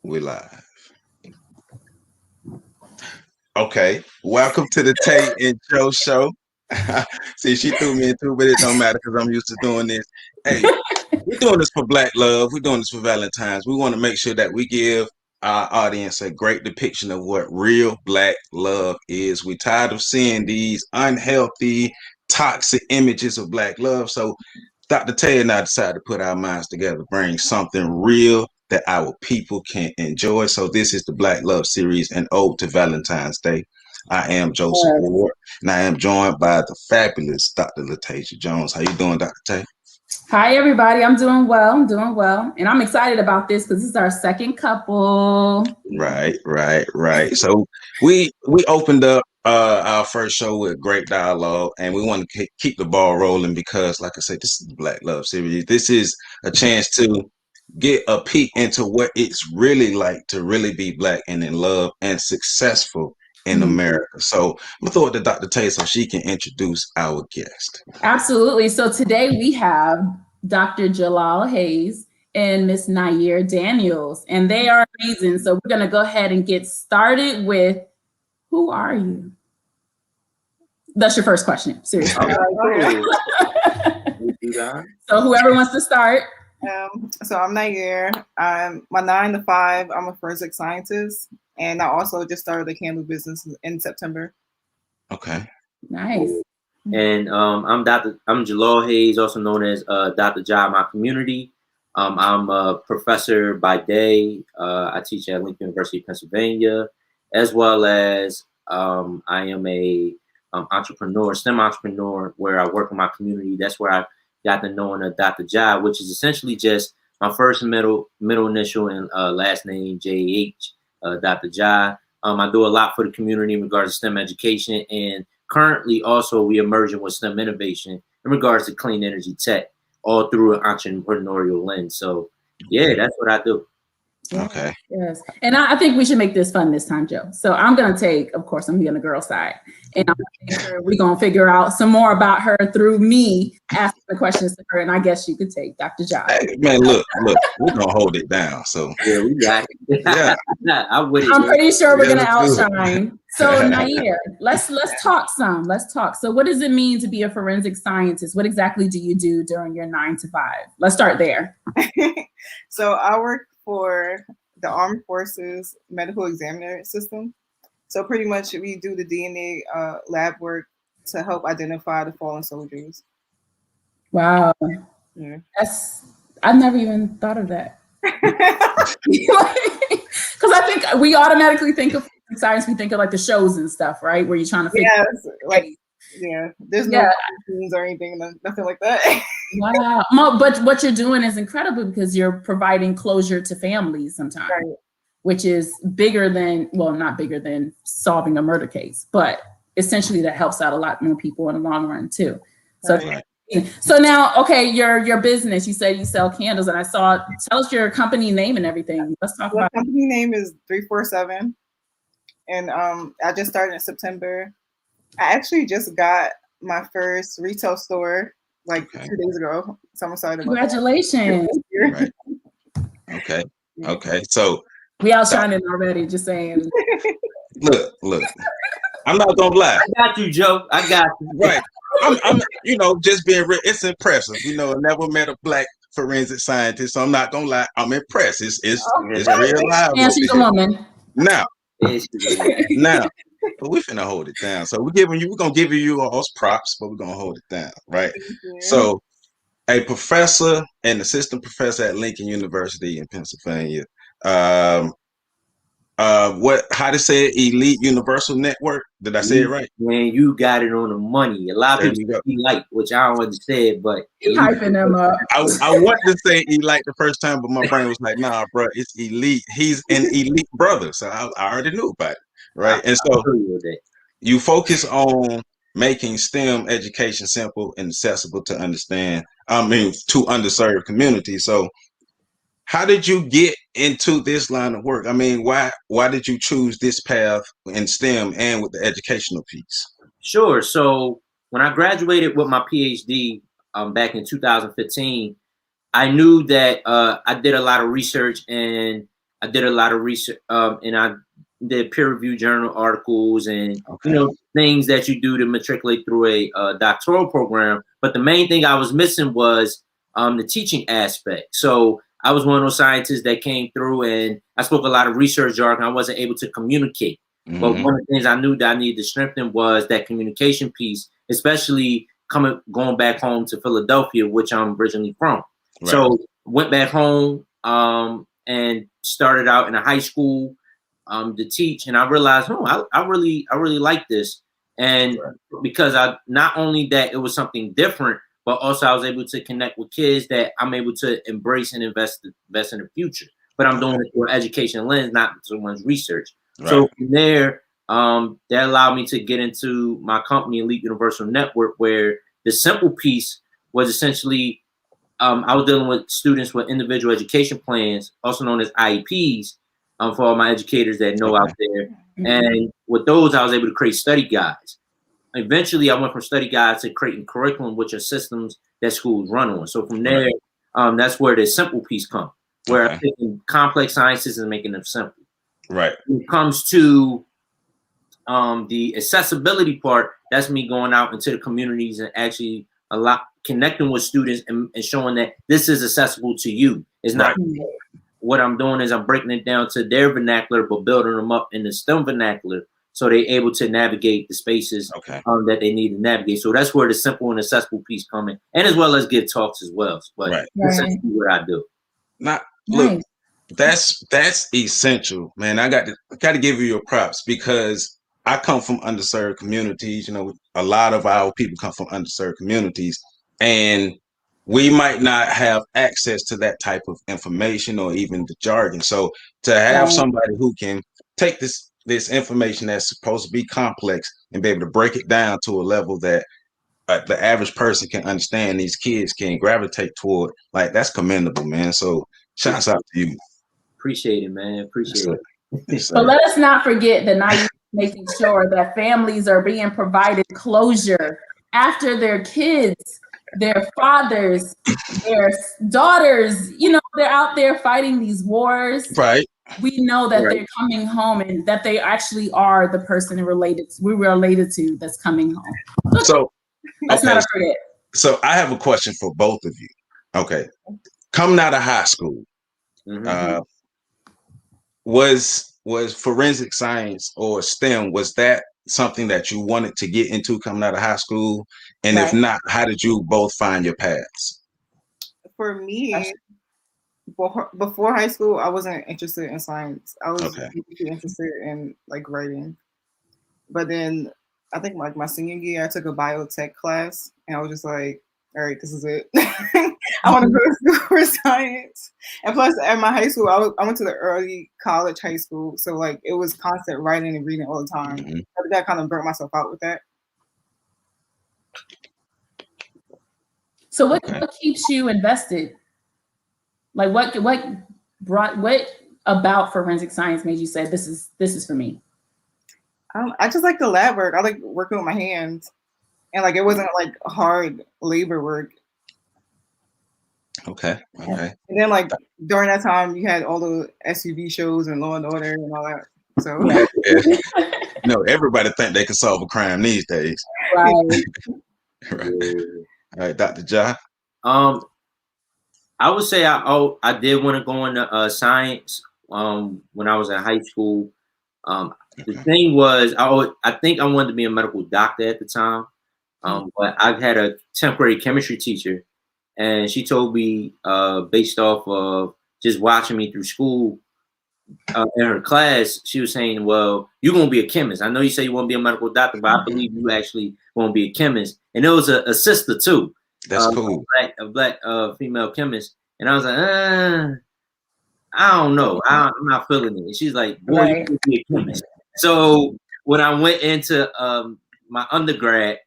We live. Okay. Welcome to the Tay and Joe show. See, she threw me into it, but it don't matter because I'm used to doing this. Hey, we're doing this for Black love. We're doing this for Valentines. We want to make sure that we give our audience a great depiction of what real Black love is. We're tired of seeing these unhealthy, toxic images of Black love. So Dr. Tay and I decided to put our minds together, bring something real that our people can enjoy. So this is the Black Love series, an ode to Valentine's Day. I am Joseph Ward, and I am joined by the fabulous Dr. Latasia Jones. How you doing, Dr. Tay? Hi, everybody. I'm doing well. And I'm excited about this because this is our second couple. Right. So we opened up our first show with great dialogue, and we want to keep the ball rolling because, like I said, this is the Black Love series. This is a chance to get a peek into what it's really like to really be Black and in love and successful in America. So I'm gonna throw it to Dr. Tay so she can introduce our guest. Absolutely. So today we have Dr. Jalal Hayes and Miss Nair Daniels, and they are amazing. So we're going to go ahead and get started with, who are you? That's your first question. Seriously. So whoever wants to start. So I'm Nair. I'm my 9 to 5. I'm a forensic scientist, and I also just started a candle business in September. Okay. Nice. And I'm Jalal Hayes, also known as Dr. Ja in my community. I'm a professor by day. I teach at Lincoln University of Pennsylvania, as well as I am a entrepreneur, STEM entrepreneur, where I work in my community. That's where I got the knowing of Dr. Ja, which is essentially just my first middle initial and last name, J.H., Dr. Ja. I do a lot for the community in regards to STEM education, and currently also we emerging with STEM innovation in regards to clean energy tech, all through an entrepreneurial lens. So yeah, that's what I do. Okay. Yes. And I think we should make this fun this time, Joe. So I'm going to take, of course, I'm being the girl side. And we're going to figure out some more about her through me asking the questions to her. And I guess you could take Dr. Ja. Hey, man, look, we're going to hold it down. So yeah, we got it. Yeah. I'm pretty sure we're going to outshine. So Nair, let's talk some. Let's talk. So what does it mean to be a forensic scientist? What exactly do you do during your 9 to 5? Let's start there. So I work for the Armed Forces Medical Examiner System. So pretty much we do the DNA lab work to help identify the fallen soldiers. Wow. Yeah. I've never even thought of that. Because I think we automatically think of science, we think of like the shows and stuff, right? Where you're trying to figure there's no vaccines or anything, nothing like that. Wow. But what you're doing is incredible because you're providing closure to families sometimes, right, which is bigger than, well, not bigger than solving a murder case, but essentially that helps out a lot more people in the long run too. So, right. So now, okay, your business, you said you sell candles, and tell us your company name and everything. Let's talk about it. The company name is 347, and I just started in September. I actually just got my first retail store 2 days ago. So I'm excited about that. Congratulations. Right. Okay. So we outshining already, just saying. Look. I'm not gonna lie. I got you, Joe. I got you. Right. I'm just being real. It's impressive. I never met a Black forensic scientist, so I'm not gonna lie. I'm impressed. It's real live. Answer the woman. Now, but we finna hold it down. So we're gonna give you all props, but we're gonna hold it down, right? So, a professor and assistant professor at Lincoln University in Pennsylvania. How to say it? Elite Universal Network? Did I say it right? Man, you got it on the money. A lot of people say Elite, which I don't understand, but hyping them up. I wanted to say Elite the first time, but my brain was like, nah, bro, it's Elite. He's an elite brother, so I already knew about it, right? And so you focus on making STEM education simple and accessible to understand. To underserved communities. So how did you get into this line of work? Why did you choose this path in STEM and with the educational piece? Sure. So when I graduated with my PhD back in 2015, I knew that I did a lot of research and I did a lot of research, and I did peer-reviewed journal articles and things that you do to matriculate through a doctoral program. But the main thing I was missing was the teaching aspect. So I was one of those scientists that came through, and I spoke a lot of research jargon. I wasn't able to communicate. But one of the things I knew that I needed to strengthen was that communication piece, especially going back home to Philadelphia, which I'm originally from. Right. So went back home and started out in a high school to teach, and I realized, I really like this. And because not only that it was something different, but also I was able to connect with kids that I'm able to embrace and invest in the future. But I'm doing it through an education lens, not someone's research. Right. So from there, that allowed me to get into my company, Elite Universal Network, where the simple piece was essentially I was dealing with students with individual education plans, also known as IEPs, for all my educators that know out there. And with those, I was able to create study guides. Eventually, I went from study guides to creating curriculum, which are systems that schools run on. So from there, that's where the simple piece comes, where I'm taking complex sciences and making them simple. Right. When it comes to the accessibility part, that's me going out into the communities and actually connecting with students and showing that this is accessible to you. It's not what I'm doing is I'm breaking it down to their vernacular, but building them up in the STEM vernacular so they're able to navigate the spaces that they need to navigate. So that's where the simple and accessible piece come in, and as well as give talks as well. But that's what I do. Now, look, that's essential, man. I got to give you your props because I come from underserved communities. You know, a lot of our people come from underserved communities, and we might not have access to that type of information or even the jargon. So to have somebody who can take this information that's supposed to be complex and be able to break it down to a level that the average person can understand, these kids can gravitate toward, like, that's commendable, man. So shouts out to you. Appreciate it, man. Appreciate it. So let us not forget that now you're making sure that families are being provided closure after their kids, their fathers, their daughters, they're out there fighting these wars. Right. We know that they're coming home and that they actually are the person we're related to that's coming home. So let's not forget. So I have a question for both of you. Okay. Coming out of high school, was forensic science or STEM, was that something that you wanted to get into coming out of high school? And if not, how did you both find your paths? For me, before high school, I wasn't interested in science. I was interested in like writing. But then I think like my senior year, I took a biotech class and I was just like, all right, this is it. I want to go to school for science. And plus at my high school, I went to the early college high school. So like it was constant writing and reading all the time. I think I kind of burnt myself out with that. So what keeps you invested? Like what about forensic science made you say this is for me? I just like the lab work. I like working with my hands, and like it wasn't like hard labor work. Okay. And then like during that time, you had all the SUV shows and Law and Order and all that. So no, everybody think they can solve a crime these days. Right. Right. All right, Dr. Ja. I would say I did want to go into science when I was in high school. The thing was, I think I wanted to be a medical doctor at the time, but I had a temporary chemistry teacher, and she told me, based off of just watching me through school, in her class, she was saying, well, you're going to be a chemist. I know you say you want to be a medical doctor, but I believe you actually want to be a chemist. And there was a sister too. That's cool. A black female chemist. And I was like, I don't know. I'm not feeling it. And she's like, boy, you can be a chemist. So when I went into my undergrad,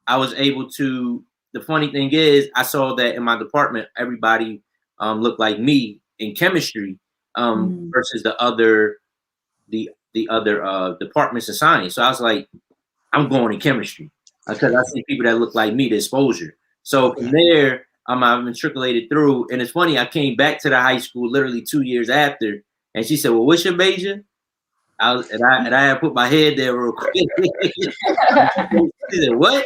I was able to, the funny thing is, I saw that in my department, everybody looked like me in chemistry versus the other departments of science. So I was like, I'm going to chemistry because I see people that look like me, the exposure. So from there, I've matriculated through. And it's funny, I came back to the high school literally 2 years after And she said, well, what's your major? And I had put my head there real quick. She said, what?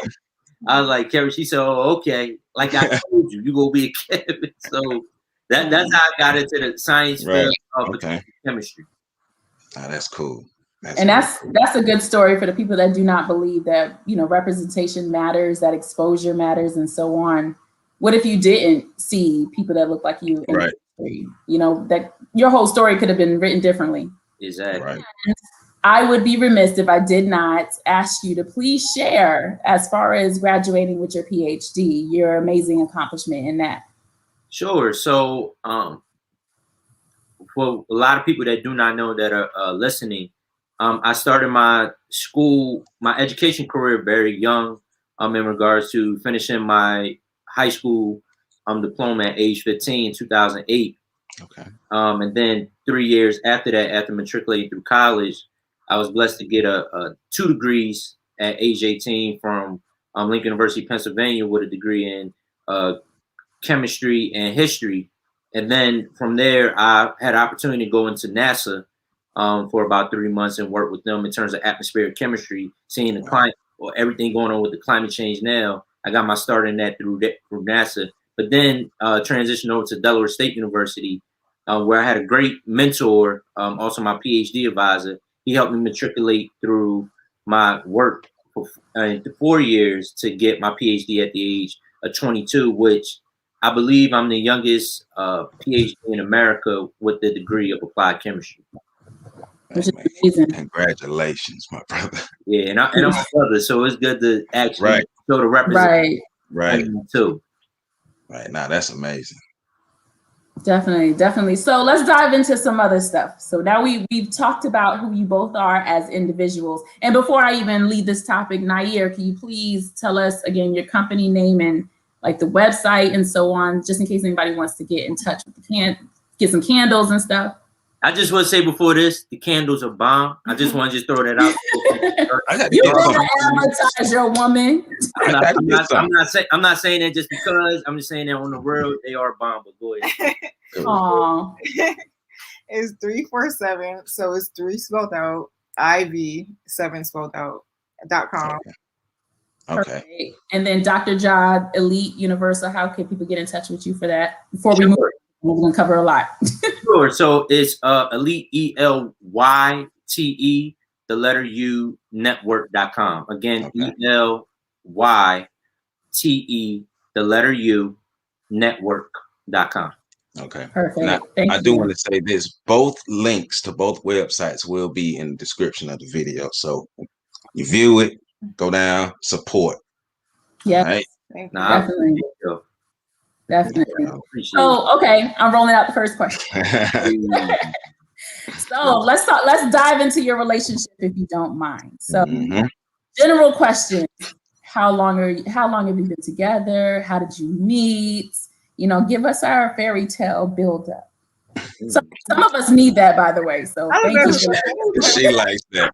I was like, Carrie, she said, oh, okay. Like I told you, you're going to be a chemist. So that's how I got into the science field of chemistry. Oh, that's cool. That's a good story for the people that do not believe that, you know, representation matters, that exposure matters, and so on. What if you didn't see people that look like you in history? You know, that your whole story could have been written differently. Exactly. Right. I would be remiss if I did not ask you to please share, as far as graduating with your PhD, your amazing accomplishment in that. Sure. So, for a lot of people that do not know that are listening, I started my education career very young, in regards to finishing my high school diploma at age 15 in 2008. Okay. And then 3 years after that, after matriculating through college, I was blessed to get a 2 degrees at age 18 from Lincoln University, Pennsylvania, with a degree in chemistry and history. And then from there, I had opportunity to go into NASA for about 3 months and work with them in terms of atmospheric chemistry, seeing the climate or everything going on with the climate change now. I got my start in that through NASA, but then transitioned over to Delaware State University, where I had a great mentor, also my PhD advisor. He helped me matriculate through my work for 4 years to get my PhD at the age of 22, which I believe I'm the youngest PhD in America with the degree of applied chemistry. Which is amazing. Congratulations, my brother. Yeah, and I'm a brother, so it's good to actually show the representation. Right. Too. Right. Now that's amazing. Definitely. So let's dive into some other stuff. So now we've talked about who you both are as individuals. And before I even lead this topic, Nair, can you please tell us again your company name and like the website and so on, just in case anybody wants to get in touch with get some candles and stuff? I just want to say before this, the candles are bomb. I just want to just throw that out. You want to advertise your woman. I'm not saying that just because. I'm just saying that on the world they are bomb. But go ahead. Aww. It's 347. So it's 3 spelled out, IV 7 spelled out .com. Okay. Perfect. And then Dr. Jod, Elite Universal. How can people get in touch with you for that? Before we move, we're going to cover a lot. Sure. So it's Elite ELYTE, the letter U, network.com. Again, ELYTE, the letter U, network.com. Okay. Perfect. Now, I do want to say this. Both links to both websites will be in the description of the video. So you view it, go down, support. Yeah. Right? Definitely. Definitely. So, okay, I'm rolling out the first question. So let's dive into your relationship if you don't mind. So general question, how long have you been together? How did you meet? You know, give us our fairy tale build up. So some of us need that, by the way. So thank you for that. She likes that.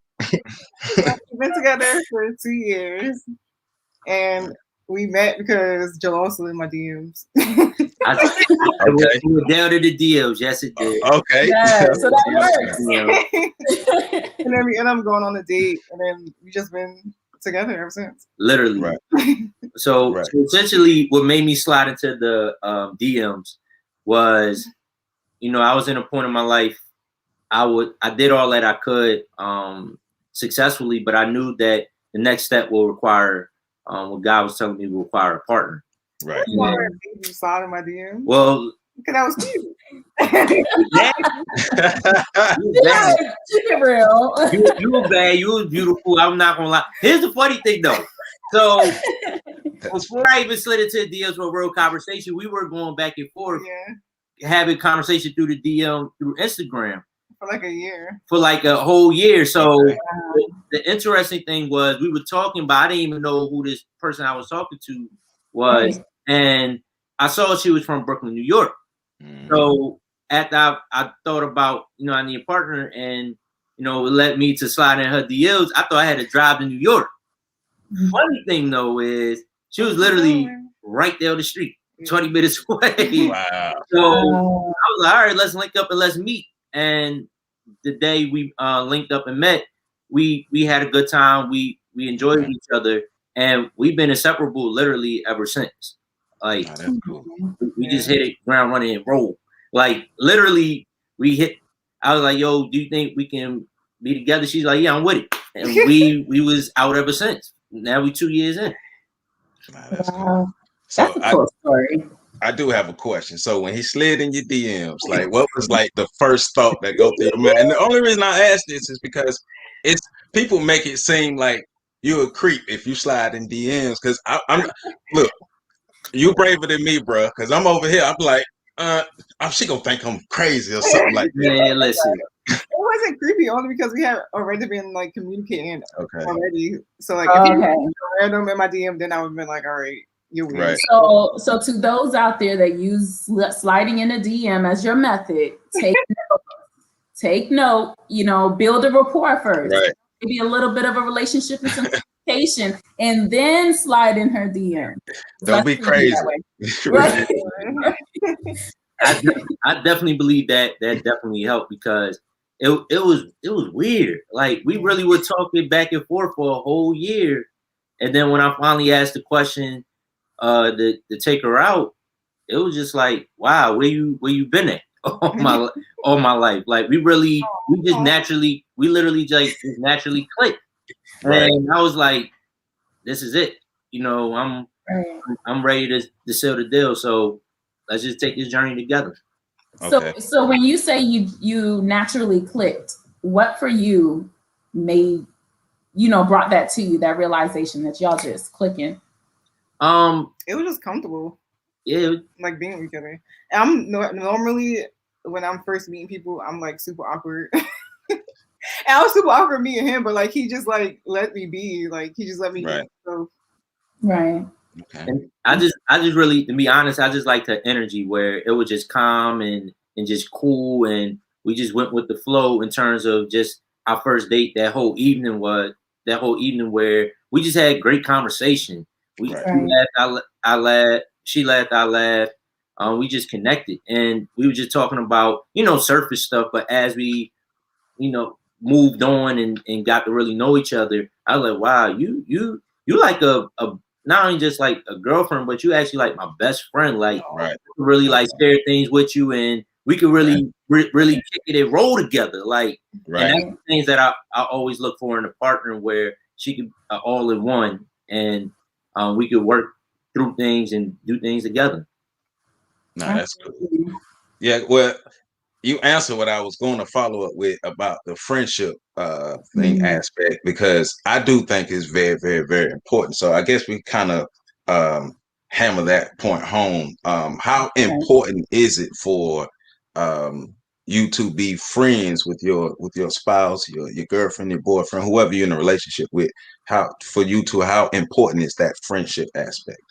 We've been together for 2 years, and we met because Joel was in my DMs. I went down to the DMs. Yes, it did. Okay. Yeah, so that works. And then we end up going on a date, and then we just been together ever since. Literally. Right. So essentially, what made me slide into the DMs was, you know, I was in a point in my life. I did all that I could successfully, but I knew that the next step will require what God was telling me will require a partner. Right. You saw in my DM. Well, because that was cute. Keep it real. You were bad. You was beautiful. I'm not gonna lie. Here's the funny thing, though. So before I even slid into the DMs for a real conversation, we were going back and forth, having conversation through the DM through Instagram for like a year. For like a whole year. So the interesting thing was we were talking, but I didn't even know who this person I was talking to was, and I saw she was from Brooklyn, New York. So after I thought about, you know, I need a partner, and you know, it led me to slide in her DMs. I thought I had to drive to New York. Funny thing though is she was literally right there on the street, 20 minutes away. Wow. So I was like, all right, let's link up and let's meet. and the day we linked up and met, we had a good time. We enjoyed each other, and we've been inseparable literally ever since. Like, Oh, that's cool. we just hit it ground running and roll. Like, literally, we hit. I was like, "Yo, do you think we can be together?" She's like, "Yeah, I'm with it." And we was out ever since. Now we 2 years in. Nah, that's Wow. cool. So That's a cool story. I do have a question. So when he slid in your DMs, like what was like the first thought that go through your mind? And the only reason I ask this is because it's people make it seem like you're a creep if you slide in DMs. Because I'm look, you braver than me, bro. Because I'm over here. I'm like, she gonna think I'm crazy or something like that. Man, listen. It wasn't creepy only because we had already been like communicating already. So like if you were random in my DM, then I would have been like, all right, you're weird. Right. So to those out there that use sliding in a DM as your method, take note, you know, build a rapport first. Right. Maybe a little bit of a relationship and some communication, and then slide in her DM. Don't be crazy. Right. I definitely believe that definitely helped because it was weird. Like we really were talking back and forth for a whole year, and then when I finally asked the question to take her out, it was just like, wow, where you been at all my life? Like we literally just naturally clicked, and I was like, this is it. You know, I'm ready to seal the deal. So let's just take this journey together. Okay. So when you say you naturally clicked, what for you made, you know, brought that to you, that realization that y'all just clicking? It was just comfortable. Yeah. Like being with each other. And normally when I'm first meeting people, I'm like super awkward. And I was super awkward meeting him, but like he just like let me be. Like he just let me be. So. Right. Okay. And I just really, to be honest, I just like the energy where it was just calm and just cool, and we just went with the flow in terms of just our first date. That whole evening where we just had great conversation. We laughed, I laughed, she laughed, I laughed. We just connected, and we were just talking about, you know, surface stuff. But as we, you know, moved on and got to really know each other, I was like, wow, you like a not only just like a girlfriend, but you actually like my best friend. Like, really like share things with you, and we could really really kick it and roll together. Like, and that's the things that I always look for in a partner, where she could all in one, and we could work through things and do things together. No, that's cool. Yeah, well, you answered what I was going to follow up with about the friendship thing aspect, because I do think it's very, very, very important. So I guess we kind of hammer that point home. How important is it for you to be friends with your spouse, your girlfriend, your boyfriend, whoever you're in a relationship with? How important is that friendship aspect,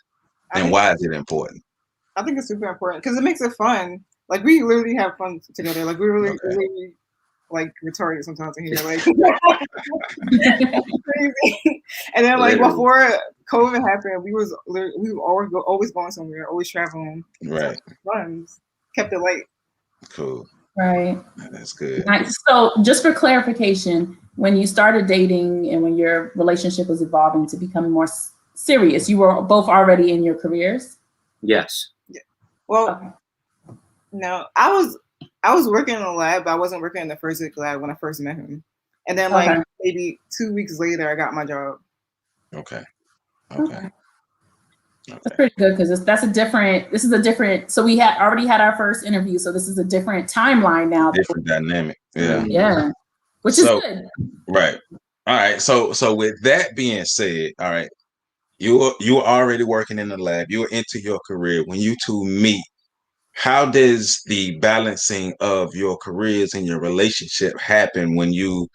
and why is it important? I think it's super important because it makes it fun. Like we literally have fun together. Like we really like retarded sometimes in here. Like crazy. And then like before COVID happened, we were always going somewhere, always traveling. Right. Fun. Kept it light. Cool. Right. That's good. Nice. So just for clarification, when you started dating and when your relationship was evolving to becoming more serious, you were both already in your careers? Yes. Yeah. Well, no, I was working in a lab, but I wasn't working in the forensic lab when I first met him. And then like maybe 2 weeks later, I got my job. Okay. That's pretty good, because this is a different, so we had already had our first interview, so this is a different timeline now. Different dynamic. Yeah. Yeah. Which is good. Right. All right. So with that being said, all right, you were already working in the lab, you were into your career. When you two meet, how does the balancing of your careers and your relationship happen when you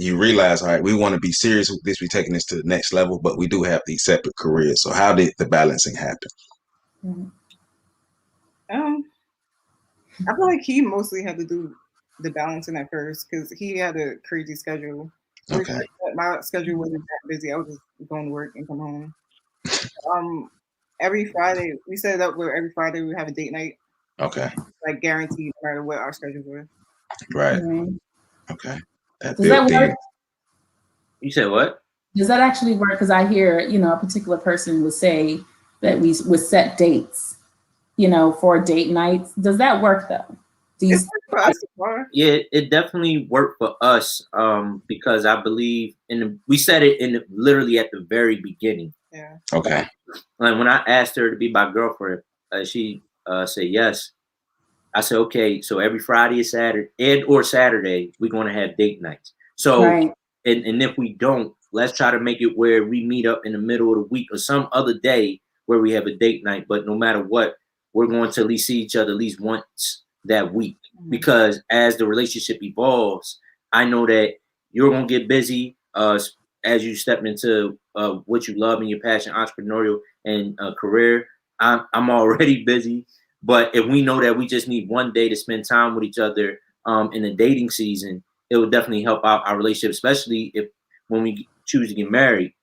realize, all right, we want to be serious with this, we're taking this to the next level, but we do have these separate careers. So how did the balancing happen? I feel like he mostly had to do the balancing at first because he had a crazy schedule. Okay. My schedule wasn't that busy. I was just going to work and come home. Every Friday, we set it up where every Friday we have a date night. Okay. Like guaranteed, no matter what our schedules were. Right. Okay. That Does that work? You said what? Does that actually work? Because I hear, a particular person would say that we would set dates, for date nights. Does that work though? Yeah, it definitely worked for us because I believe we said it literally at the very beginning. Yeah. Okay. Like when I asked her to be my girlfriend, she said yes. I said, okay, so every Friday or Saturday, we're going to have date nights. So, right. and if we don't, let's try to make it where we meet up in the middle of the week or some other day where we have a date night. But no matter what, we're going to at least see each other at least once that week. Because as the relationship evolves, I know that you're going to get busy as you step into what you love and your passion, entrepreneurial and career. I'm already busy. But if we know that we just need one day to spend time with each other in the dating season, it would definitely help out our relationship, especially when we choose to get married.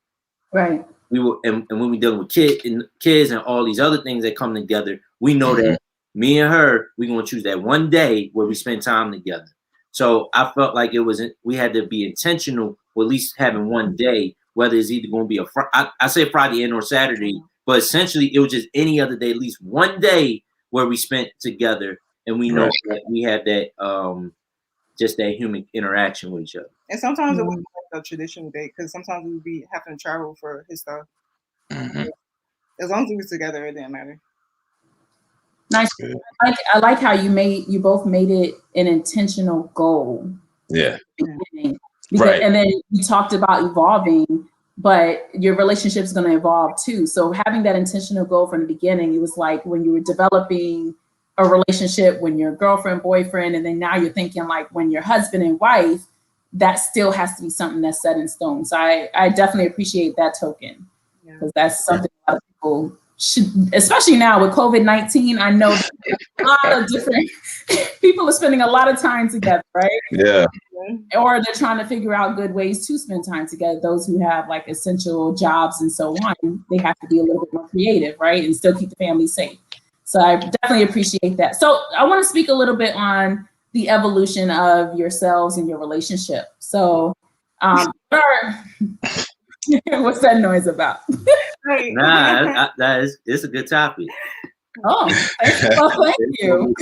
Right. We will, and when we're dealing with kids and all these other things that come together, we know that me and her, we're gonna choose that one day where we spend time together. So I felt like we had to be intentional with at least having one day, whether it's either going to be I say Friday and or Saturday, but essentially it was just any other day, at least one day where we spent together, and we know that we had that just that human interaction with each other. And sometimes it wasn't like a traditional date because sometimes we would be having to travel for his stuff. As long as we was together, it didn't matter. Nice. I like how you both made it an intentional goal. Yeah. Because, and then you talked about evolving, but your relationship is going to evolve too. So having that intentional goal from the beginning, it was like when you were developing a relationship, when you're girlfriend, boyfriend, and then now you're thinking like when you're husband and wife, that still has to be something that's set in stone. So I definitely appreciate that token because that's something a lot of people should, especially now with COVID-19. I know a lot of different people are spending a lot of time together, right? Yeah. Or they're trying to figure out good ways to spend time together. Those who have like essential jobs and so on, they have to be a little bit more creative, right? And still keep the family safe. So I definitely appreciate that. So I want to speak a little bit on the evolution of yourselves and your relationship. So what's that noise about? Nah, it's a good topic. Oh, thank you.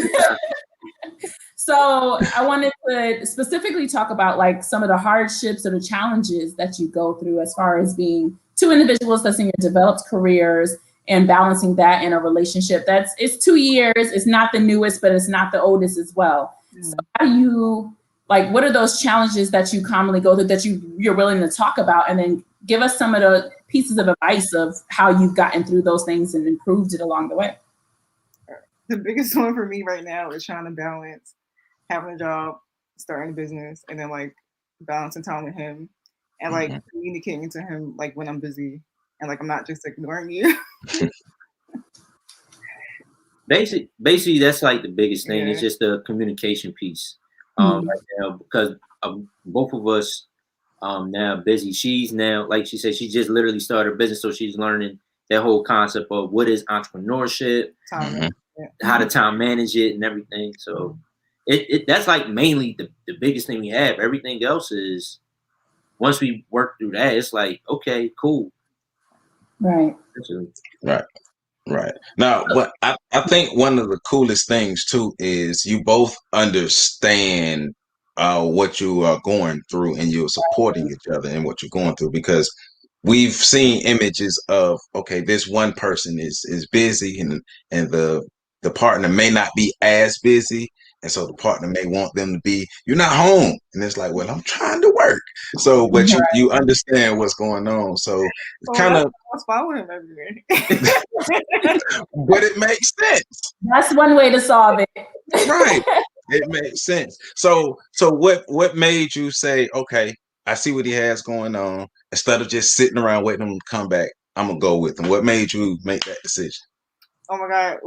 So I wanted to specifically talk about like some of the hardships or the challenges that you go through as far as being two individuals that's in your developed careers and balancing that in a relationship it's 2 years. It's not the newest, but it's not the oldest as well. So how do you, like, what are those challenges that you commonly go through that you're willing to talk about, and then give us some of the pieces of advice of how you've gotten through those things and improved it along the way? The biggest one for me right now is trying to balance having a job, starting a business, and then like balancing time with him and like communicating to him like when I'm busy and like I'm not just ignoring you. Basically, that's like the biggest thing. It's just the communication piece right now, because both of us now busy. She's now, like she said, she just literally started a business, so she's learning that whole concept of what is entrepreneurship, how to time manage it, and everything. So that's like mainly the biggest thing we have. Everything else is once we work through that, it's like okay, cool. Right. Right. Now, what I think one of the coolest things too is you both understand what you are going through, and you're supporting each other in what you're going through, because we've seen images of, okay, this one person is busy, and the partner may not be as busy, and so the partner may want them to be, you're not home, and it's like, well, I'm trying to work. So but you understand what's going on, so it's kind of following him everywhere. but it makes sense. That's one way to solve it. Right. It makes sense. So what made you say, okay, I see what he has going on, instead of just sitting around waiting for him to come back, I'm gonna go with him? What made you make that decision? Oh my God,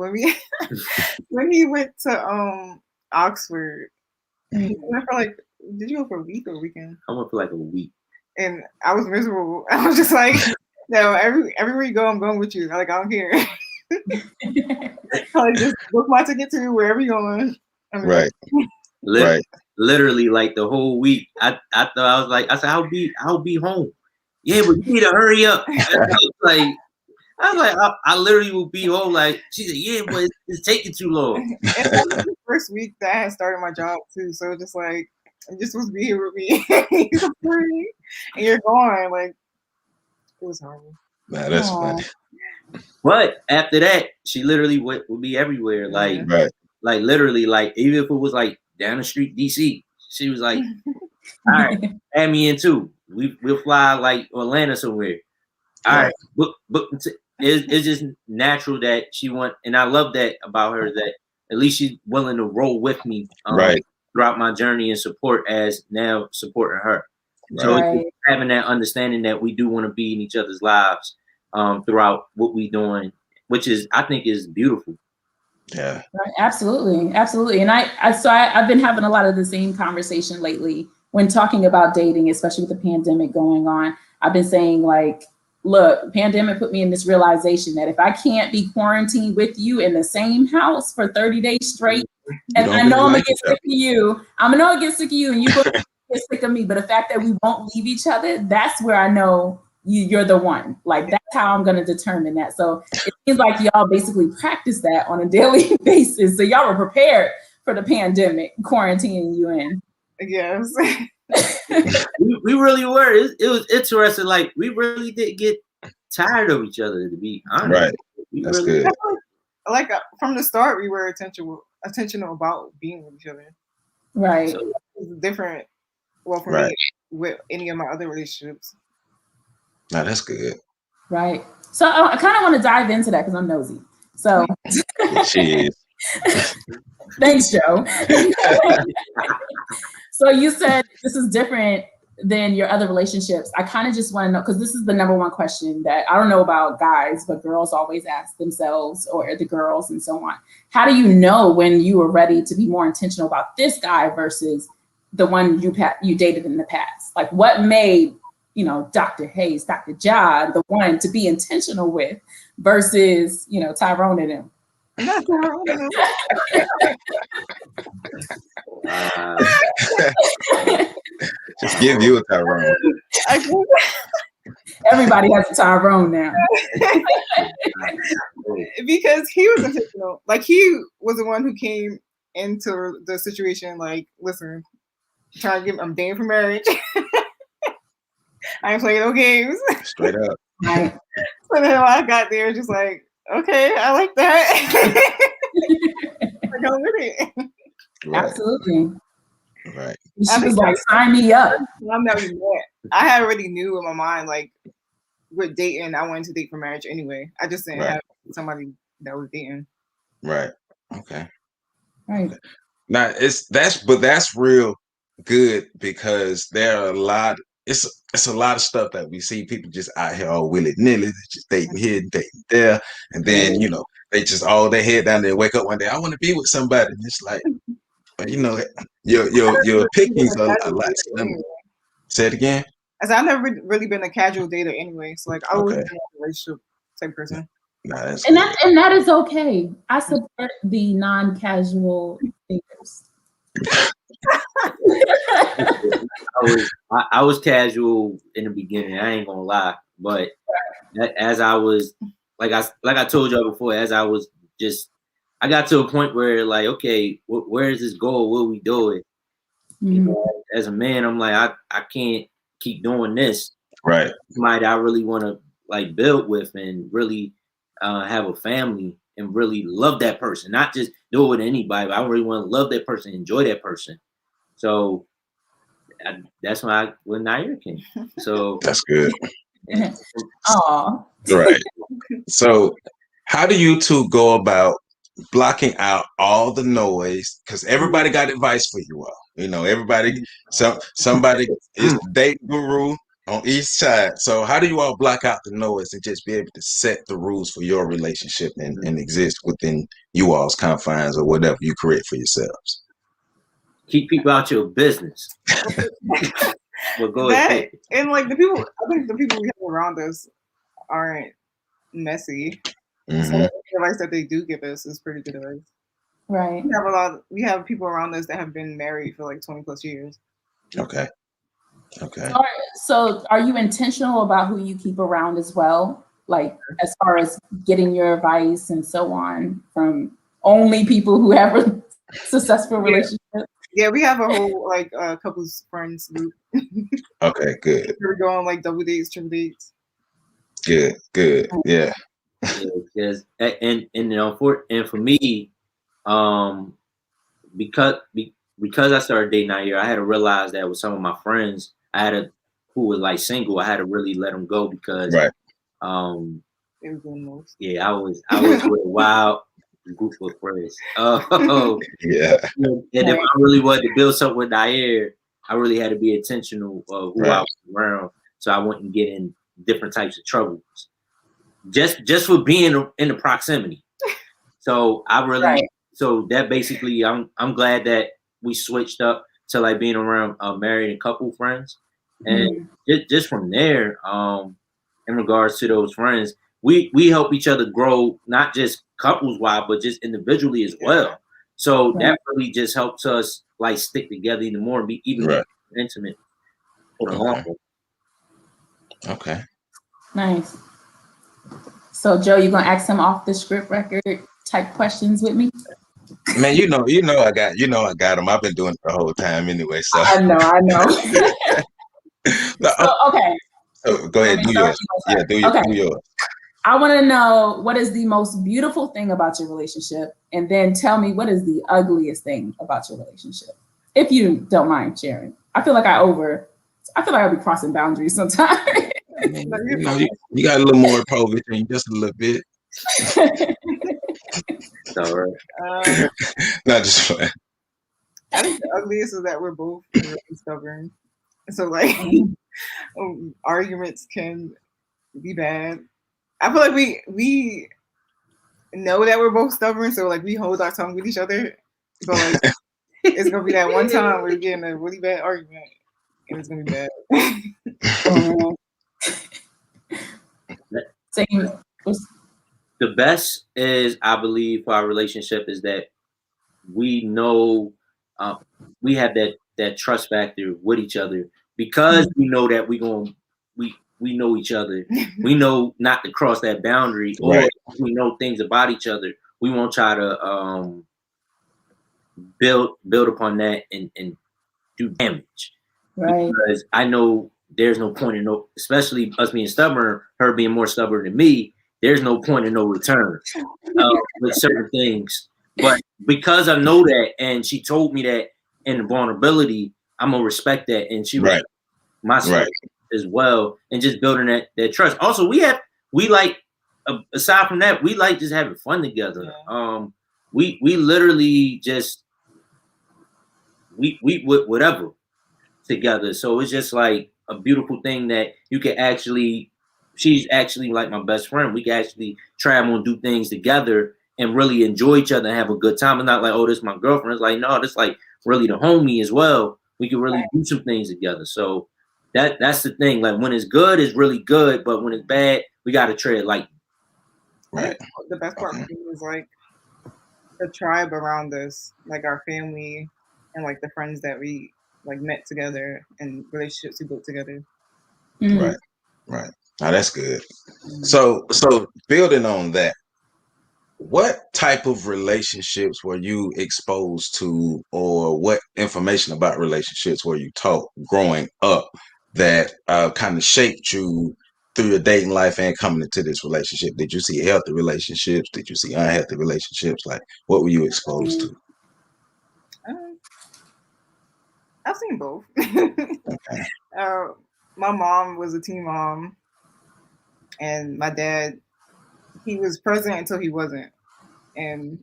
when he went to Oxford, he went for like, did you go for a week or a weekend? I went for like a week, and I was miserable. I was just like, no, everywhere you go, I'm going with you. Like, I don't care. Like, just book my ticket to wherever you're going. Right. Right. literally like the whole week. I thought I was like, I said, I'll be home. Yeah, but you need to hurry up. I was like, I literally will be home. Like, she said, yeah, but it's taking too long. And that was the first week that I had started my job too. So just like, you're supposed to be here with me. And you're gone. Like, it was horrible. Nah, that's funny. But after that, she literally would be everywhere. Like, like literally, like even if it was like down the street, DC, she was like, all right, add me in too. We'll fly like Atlanta somewhere. All right, book. It's just natural that she and I love that about her, that at least she's willing to roll with me throughout my journey and support as now supporting her. So having that understanding that we do want to be in each other's lives throughout what we doing, which is I think is beautiful. Yeah, right, absolutely. And I've been having a lot of the same conversation lately when talking about dating, especially with the pandemic going on. I've been saying like, look, pandemic put me in this realization that if I can't be quarantined with you in the same house for 30 days straight, and I know I'm gonna get sick of you, and you gonna get sick of me. But the fact that we won't leave each other, that's where I know you're the one. Like that's how I'm gonna determine that. So it seems like y'all basically practice that on a daily basis. So y'all were prepared for the pandemic, quarantining you in. Yes. we really were. It was interesting. Like we really did get tired of each other, to be honest. Right. That's good. Like from the start, we were intentional about being with each other. Right. So it's different. Well, for me, with any of my other relationships. No, that's good. Right. So I kind of want to dive into that because I'm nosy. So she is. Thanks, Joe. So you said this is different than your other relationships. I kind of just want to know, because this is the number one question that I don't know about guys, but girls always ask themselves, or the girls and so on. How do you know when you are ready to be more intentional about this guy versus the one you dated in the past? Like what made, Dr. Hayes, Dr. John, the one to be intentional with versus, Tyrone and him? Not Tyrone and him. Just give you a Tyrone. Everybody has a Tyrone now. Because he was intentional. Like he was the one who came into the situation like, listen, I'm dating for marriage. I ain't playing no games. Straight up. Right. So then when I got there, just like, okay, I like that. I go with it. Right. Absolutely. Right. She was like, sign me up. I'm not even mad. I already knew in my mind, like, with dating, I wanted to date for marriage anyway. I just didn't have somebody that was dating. Right. Okay. Right. Now that's real good because there are a lot. It's a lot of stuff that we see people just out here all willy-nilly, just dating here, dating there, and then they just all their head down there, wake up one day, I want to be with somebody. And it's like, your pickings are a lot slimmer. Say it again. As I've never really been a casual dater anyway, so like I always been a relationship type person. Nah, and that is okay. I support the non-casual daters. I was casual in the beginning. I ain't gonna lie, but as I was like I told y'all before, as I was I got to a point where like, okay, where is this goal? What are we doing? Mm-hmm. As a man, I'm like, I can't keep doing this. Right. Somebody I really want to like build with and really have a family and really love that person, not just do it with anybody, but I really want to love that person, enjoy that person. So that's why when Nair came. So that's good. Oh. Right. So how do you two go about blocking out all the noise? Because everybody got advice for you all. Everybody, somebody is the date guru on each side. So how do you all block out the noise and just be able to set the rules for your relationship and exist within you all's confines or whatever you create for yourselves? Keep people out your business. Well, go ahead. And like I think the people we have around us aren't messy. Mm-hmm. So the advice that they do give us is pretty good advice. Right. We have people around us that have been married for like 20 plus years. Okay. So are you intentional about who you keep around as well? Like as far as getting your advice and so on from only people who have a successful relationship? Yeah, we have a whole like couples friends group. Okay, good. We're going like double dates, triple dates. Good. Yeah. Yes, and for me, because I started dating out here, I had to realize that with some of my friends, who were like single, I had to really let them go because, right. Yeah, I was with a wild group of friends. Yeah. And if I really wanted to build something with Nair, I really had to be intentional of who I was around, so I wouldn't get in different types of troubles. Just for being in the proximity. So I really, so that basically, I'm glad that we switched up to like being around married and couple friends, and just from there, in regards to those friends, we help each other grow, not just couples wise, but just individually as well. So that really just helps us like stick together even more and be even more intimate for the long run. Okay. Nice. So Joe, you gonna ask some off the script record type questions with me? Man, you know I got them. I've been doing it the whole time anyway. So I know. So, okay. So go ahead, do yours. Yeah, do yours. I want to know what is the most beautiful thing about your relationship, and then tell me what is the ugliest thing about your relationship, if you don't mind sharing. I feel like I'll be crossing boundaries sometimes. You got a little more provision, just a little bit. All right. Not just fun. I think the ugliest is that we're both really stubborn. So like arguments can be bad. I feel like we know that we're both stubborn, so like we hold our tongue with each other. But like it's gonna be that one time where we get in a really bad argument and it's gonna be bad. The best is, I believe, for our relationship is that we know we have that trust factor with each other because we know that we know each other. We know not to cross that boundary, or we know things about each other. We won't try to build upon that and do damage. Right. Because I know there's no point in especially us being stubborn, her being more stubborn than me. There's no point in no return with certain things. But because I know that, and she told me that in the vulnerability, I'm gonna respect that, and she respects myself as well, and just building that trust. Also, we like aside from that, we like just having fun together. We literally just we would whatever together. So it's just like a beautiful thing that you can actually. She's actually like my best friend. We can actually travel and do things together and really enjoy each other and have a good time. It's not like, oh, this is my girlfriend. It's like, no, this like really the homie as well. We can really do some things together. So that's the thing. Like when it's good, it's really good. But when it's bad, we got to tread light. Right. The best part for me was like the tribe around us, like our family and like the friends that we like met together and relationships we built together. Right. Oh, that's good. So building on that, what type of relationships were you exposed to, or what information about relationships were you taught growing up that kind of shaped you through your dating life and coming into this relationship? Did you see healthy relationships? Did you see unhealthy relationships? Like, what were you exposed to? I've seen both. My mom was a teen mom, and my dad, he was present until he wasn't, and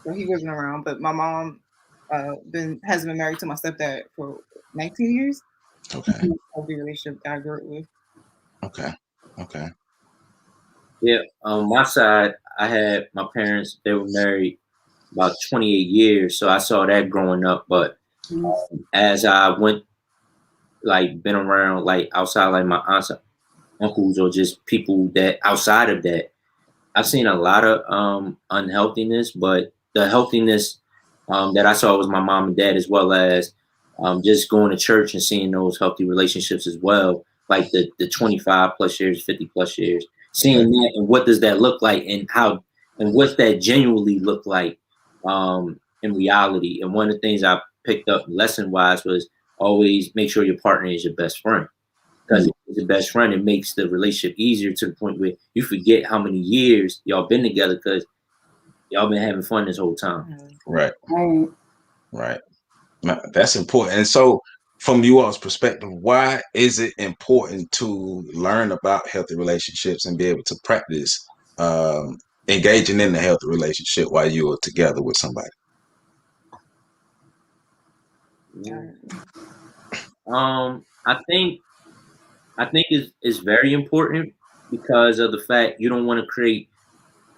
so he wasn't around. But my mom has been married to my stepdad for 19 years. Okay. Healthy relationship that I grew up with. Okay. Yeah, on my side, I had my parents. They were married about 28 years, so I saw that growing up. But as I went, like, been around, like, outside, like, my aunts, uncles, or just people that outside of that, I've seen a lot of unhealthiness. But the healthiness that I saw was my mom and dad, as well as just going to church and seeing those healthy relationships as well, like the 25 plus years, 50 plus years, seeing that and what does that look like and how and what's that genuinely look like in reality. And one of the things I picked up lesson wise was always make sure your partner is your best friend. Because if it's your best friend, it makes the relationship easier to the point where you forget how many years y'all been together because y'all been having fun this whole time. Right. That's important. And so, from you all's perspective, why is it important to learn about healthy relationships and be able to practice engaging in a healthy relationship while you are together with somebody? I think it's very important because of the fact you don't want to create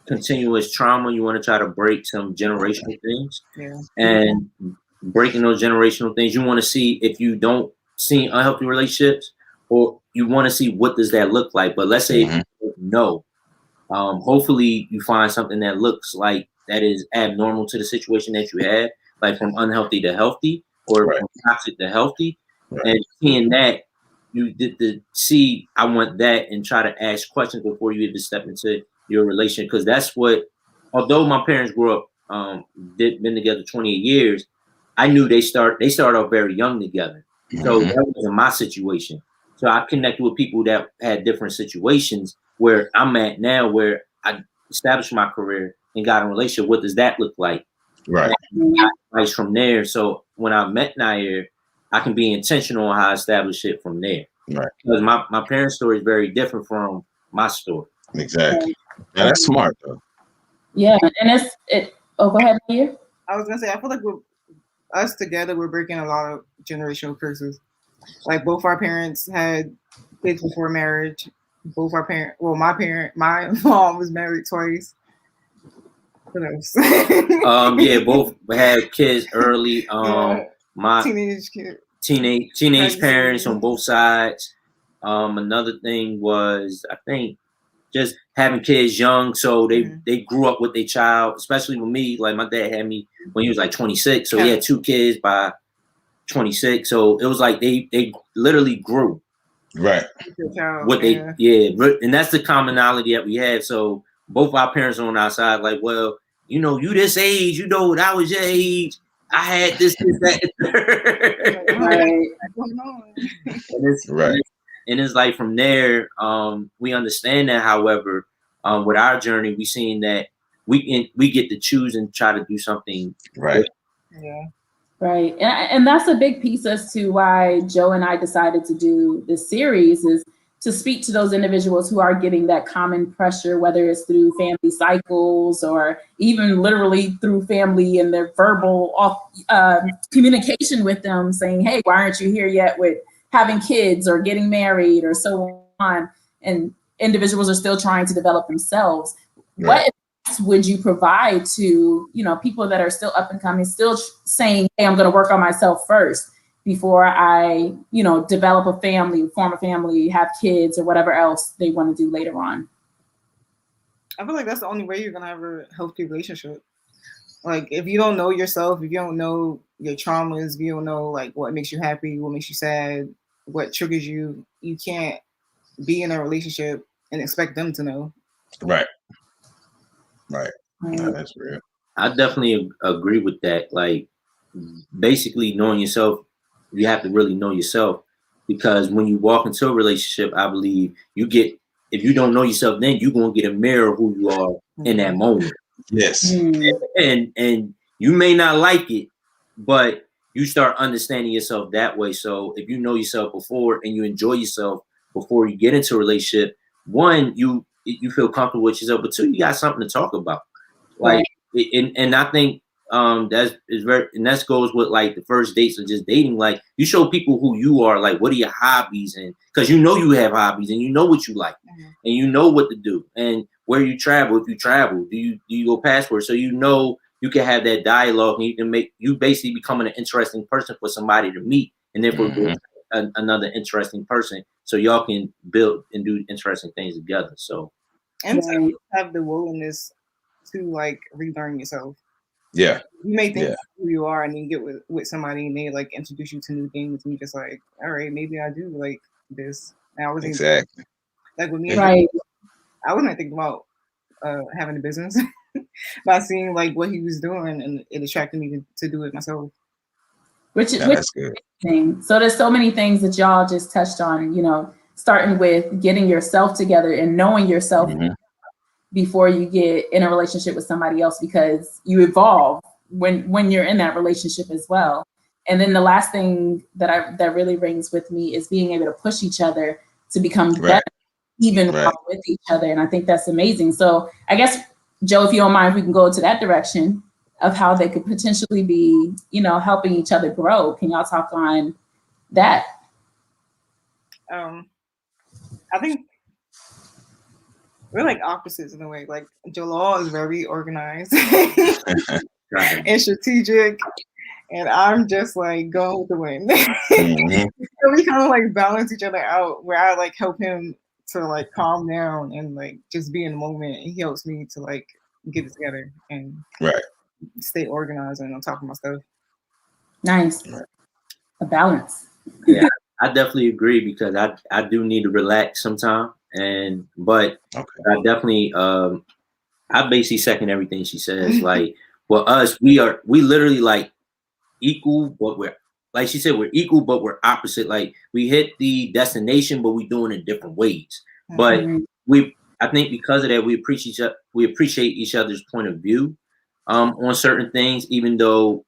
continuous trauma. You want to try to break some generational things, and breaking those generational things. You want to see if you don't see unhealthy relationships, or you want to see what does that look like. But let's say if you don't know, hopefully you find something that looks like that is abnormal to the situation that you have, like from unhealthy to healthy, or from toxic to healthy, and seeing that. You did the see, I want that, and try to ask questions before you even step into your relation. Because that's what, although my parents grew up, been together 28 years, I knew they started off very young together. So that wasn't my situation. So I connected with people that had different situations where I'm at now, where I established my career and got in a relationship. What does that look like? Right. And I got advice from there. So when I met Nair, I can be intentional on how I establish it from there. Right. Because my parents' story is very different from my story. Exactly. Yeah, that's smart though. Yeah, and oh, go ahead, here. I was gonna say, I feel like us together, we're breaking a lot of generational curses. Like both our parents had kids before marriage. Both our parents, well, my mom was married twice. What else? Both had kids early. My teenage kid. Teenage parents on both sides. Another thing was, I think, just having kids young, so they grew up with their child. Especially with me, like my dad had me when he was like 26, so he had 2 kids by 26. So it was like they literally grew. Right. What and that's the commonality that we have. So both our parents on our side, like, well, you this age, when I was your age, I had this, that. And it's like from there, we understand that. However, with our journey, we seen that we get to choose and try to do something. Right. Yeah. Right. And that's a big piece as to why Joe and I decided to do this series, is to speak to those individuals who are getting that common pressure, whether it's through family cycles or even literally through family and their verbal communication with them saying, hey, why aren't you here yet with having kids or getting married or so on? And individuals are still trying to develop themselves. Right. What would you provide to, people that are still up and coming, still saying, hey, I'm going to work on myself first before I, develop a family, form a family, have kids, or whatever else they want to do later on? I feel like that's the only way you're going to have a healthy relationship. Like, if you don't know yourself, if you don't know your traumas, if you don't know, like, what makes you happy, what makes you sad, what triggers you, you can't be in a relationship and expect them to know. Right. No, that's real. I definitely agree with that. Like, basically knowing yourself, you have to really know yourself, because when you walk into a relationship, I believe if you don't know yourself, then you're going to get a mirror of who you are in that moment. Yes. And you may not like it, but you start understanding yourself that way. So if you know yourself before and you enjoy yourself before you get into a relationship, one, you feel comfortable with yourself, but 2, you got something to talk about. Like, and I think that goes with like the first dates or just dating. Like, you show people who you are, like, what are your hobbies, and because you have hobbies and you know what you like, and you know what to do, and where you travel. If you travel, do you go passport? So you can have that dialogue, and you can you basically becoming an interesting person for somebody to meet, and therefore another interesting person, so y'all can build and do interesting things together. So, and to have the willingness to like relearn yourself. Yeah. You may think who you are, and then you get with somebody, and they like introduce you to new things, and you're just like, all right, maybe I do like this. And I wasn't exactly like with me. Right. I wasn't thinking about having a business, by seeing like what he was doing, and it attracted me to do it myself. Which that's good. So there's so many things that y'all just touched on, you know, starting with getting yourself together and knowing yourself before you get in a relationship with somebody else, because you evolve when you're in that relationship as well. And then the last thing that really rings with me is being able to push each other to become better, even while with each other. And I think that's amazing. So I guess, Joe, if you don't mind, if we can go to that direction of how they could potentially be, you know, helping each other grow. Can y'all talk on that? I think we're like opposites in a way. Like Jalal is very organized and strategic, and I'm just like going with the wind. So we kind of like balance each other out, where I like help him to like calm down and like just be in the moment, and he helps me to like get it together and stay organized and on top of my stuff. Nice. A balance. Yeah, I definitely agree, because I do need to relax sometimes, but I definitely I basically second everything she says. Like, for us, we literally like equal, but we're, like she said, we're equal, but we're opposite. Like, we hit the destination, but we doing it different ways. But I think because of that, we appreciate each other's point of view on certain things, even though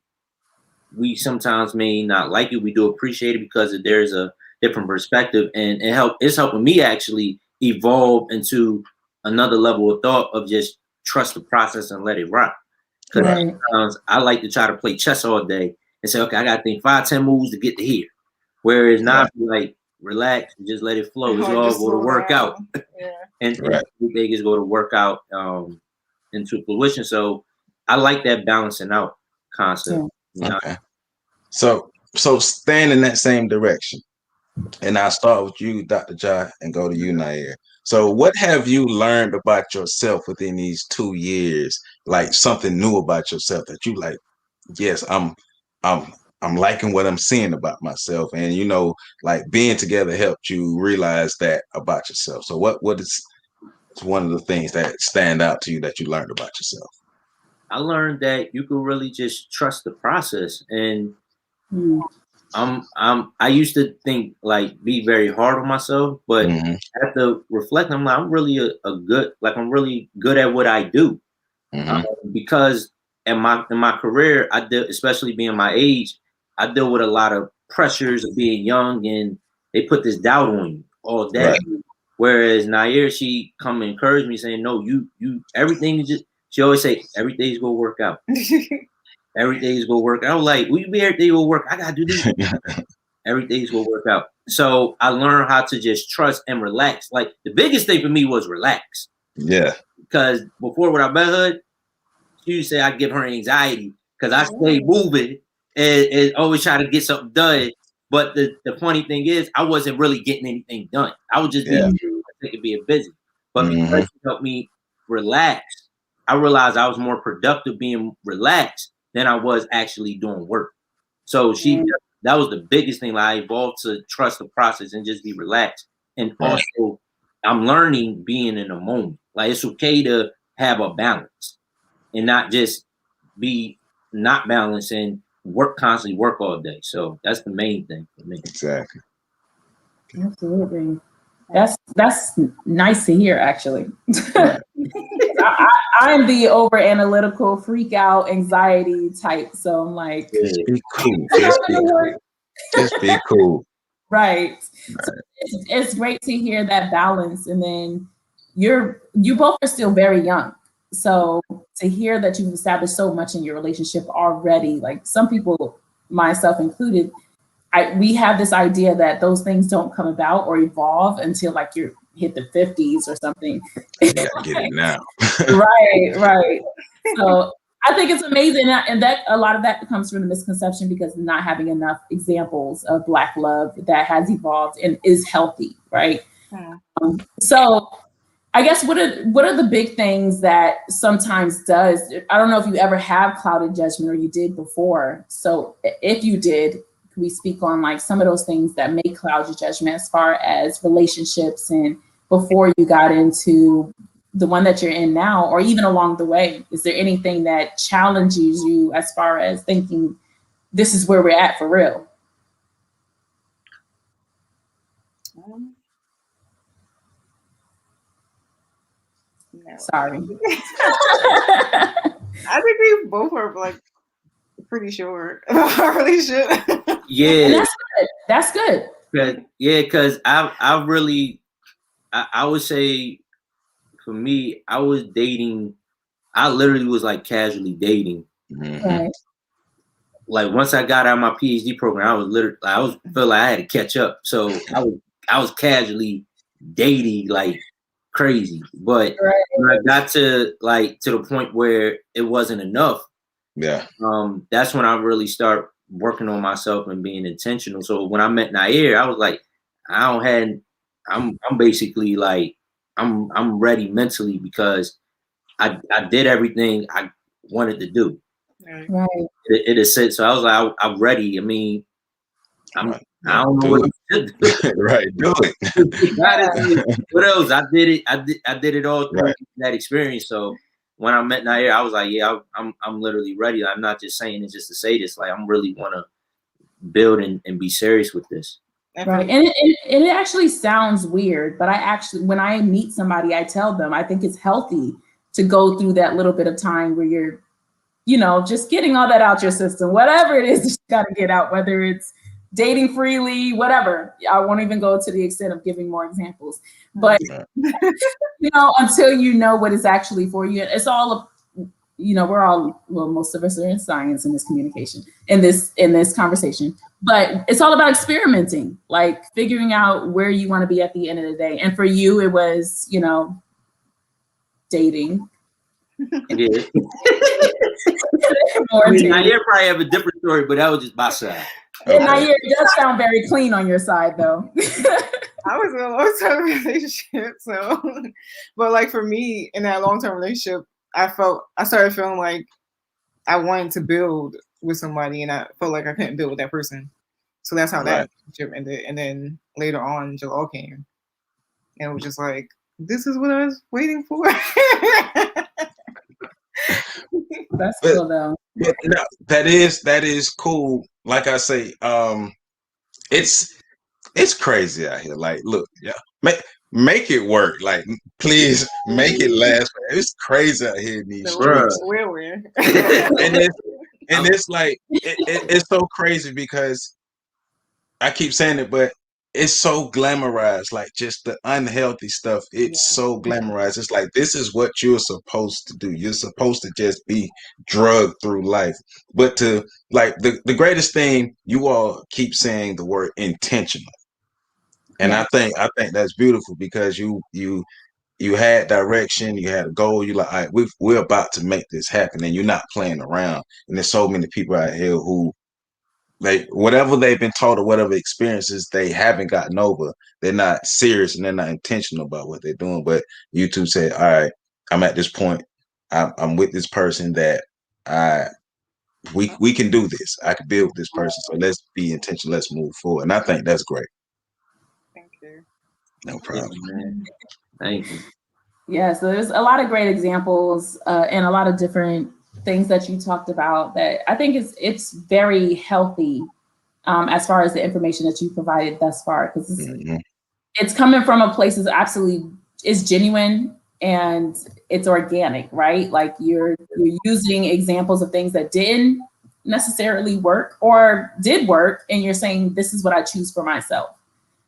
we sometimes may not like it. We do appreciate it because there's a different perspective, and it's helping me actually evolve into another level of thought of just trust the process and let it rock. Because sometimes I like to try to play chess all day and say, okay, I got to think 5-10 moves to get to here. Whereas now, like, relax and just let it flow. It's all go to work out. And everything is going to work out into fruition. So I like that balancing out concept. Okay. So staying in that same direction, and I'll start with you, Dr. Jai, and go to you, Nair. So what have you learned about yourself within these 2 years? Like something new about yourself that you like, yes, I'm liking what I'm seeing about myself. And, you know, like being together helped you realize that about yourself. So what is one of the things that stand out to you that you learned about yourself? I learned that you can really just trust the process. And I used to think like be very hard on myself, but after reflecting, I'm like, I'm really I'm really good at what I do. Because in my career, I did, especially being my age, I deal with a lot of pressures of being young, and they put this doubt on you all day. Whereas Nair, she come and encourage me, saying, no, you everything is just, she always say, everything's gonna work out. Everything's gonna work out. I was like, will you be everything will work? I gotta do this. Everything's gonna work out. So I learned how to just trust and relax. Like, the biggest thing for me was relax. Yeah. Because before, when I met her, she used to say I give her anxiety because I stay moving and always try to get something done. But the funny thing is, I wasn't really getting anything done. I was just being busy. But because she helped me relax, I realized I was more productive being relaxed than I was actually doing work. So that was the biggest thing. Like, I evolved to trust the process and just be relaxed. And also, I'm learning being in the moment. Like, it's okay to have a balance and not just be not balanced and constantly work all day. So that's the main thing for me. Exactly. Absolutely. That's nice to hear, actually. I'm the over analytical, freak out, anxiety type. So I'm like, just be cool. Just be cool. Right. So it's great to hear that balance. And then you both are still very young. So to hear that you've established so much in your relationship already, like some people, myself included, we have this idea that those things don't come about or evolve until like you hit the 50s or something. You gotta get it now. Right. So I think it's amazing, and that a lot of that comes from the misconception because not having enough examples of Black love that has evolved and is healthy, right? So I guess what are the big things that sometimes does, I don't know if you ever have clouded judgment or you did before. So if you did, can we speak on like some of those things that may cloud your judgment as far as relationships and before you got into the one that you're in now, or even along the way? Is there anything that challenges you as far as thinking this is where we're at for real? No. Sorry. I think we both are like pretty sure about our relationship. Yeah, and that's good. Yeah, because I really, I would say, for me, I was dating. I literally was like casually dating. Mm-hmm. Right. Like once I got out of my PhD program, I was literally, felt like I had to catch up. So I was casually dating like crazy. But Right. when I got to the point where it wasn't enough, Yeah. that's when I really start working on myself and being intentional. So when I met Nair, I was like, I'm basically like, I'm ready mentally because I did everything I wanted to do. Right. It is said. So I was like, I'm ready. I mean, I don't know what to do. Right, do it. What else? I did it. I did it all through Right. that experience. So when I met Nair, I was like, yeah, I'm literally ready. I'm not just saying it just to say this. Like, I'm really want to build and be serious with this. Right. And it actually sounds weird, but when I meet somebody, I tell them I think it's healthy to go through that little bit of time where you're, just getting all that out your system, whatever it is that you got to get out, whether it's dating freely, whatever. I won't even go to the extent of giving more examples, but until you know what is actually for you, it's all, we're all, well, most of us are in science in this communication, in this conversation, but it's all about experimenting, like figuring out where you want to be at the end of the day. And for you, it was, dating. Yeah. Nair probably have a different story, but that was just my side. Okay. Nair does sound very clean on your side, though. I was in a long-term relationship, so, but like for me in that long-term relationship, I started feeling like I wanted to build with somebody, and I felt like I couldn't build with that person. So that's how that relationship ended. And then later on, Joel came, and it was just like, this is what I was waiting for. That's cool though. But no, that is cool. Like I say, it's crazy out here. Like, look, yeah, make it work. Like, please make it last. It's crazy out here in these streets. Where? and it's like it's so crazy because I keep saying it, but it's so glamorized. Like just the unhealthy stuff. It's so glamorized. It's like this is what you're supposed to do. You're supposed to just be drugged through life. But to like the greatest thing, you all keep saying the word intentional. And I think that's beautiful because you had direction, you had a goal. You're like, all right, we're about to make this happen, and you're not playing around. And there's so many people out here who, like, whatever they've been taught or whatever experiences they haven't gotten over, they're not serious and they're not intentional about what they're doing. But you two say, all right, I'm at this point. I'm with this person that we can do this. I can build with this person. So let's be intentional. Let's move forward. And I think that's great. Thank you. No problem. Thank you. Yeah, so there's a lot of great examples and a lot of different things that you talked about that I think it's very healthy as far as the information that you provided thus far, because it's coming from a place that's absolutely is genuine and it's organic, right? Like you're using examples of things that didn't necessarily work or did work, and you're saying this is what I choose for myself.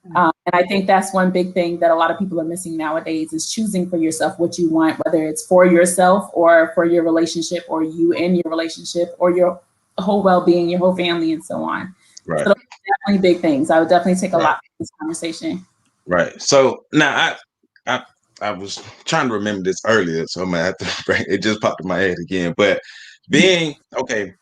And I think that's one big thing that a lot of people are missing nowadays is choosing for yourself what you want, whether it's for yourself or for your relationship or you and your relationship or your whole well-being, your whole family, and so on. Right. So those are definitely big things. I would definitely take a lot from this conversation. Right. So now I was trying to remember this earlier, so I'm gonna have to bring it just popped in my head again. But being okay,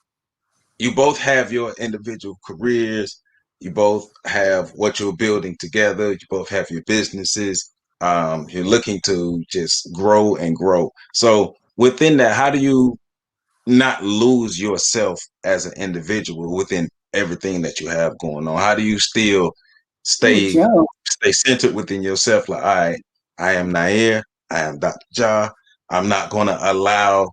you both have your individual careers. You both have what you're building together. You both have your businesses. You're looking to just grow and grow. So within that, how do you not lose yourself as an individual within everything that you have going on? How do you still stay centered within yourself? Like, all right, I am Nair, I am Dr. Ja. I'm not going to allow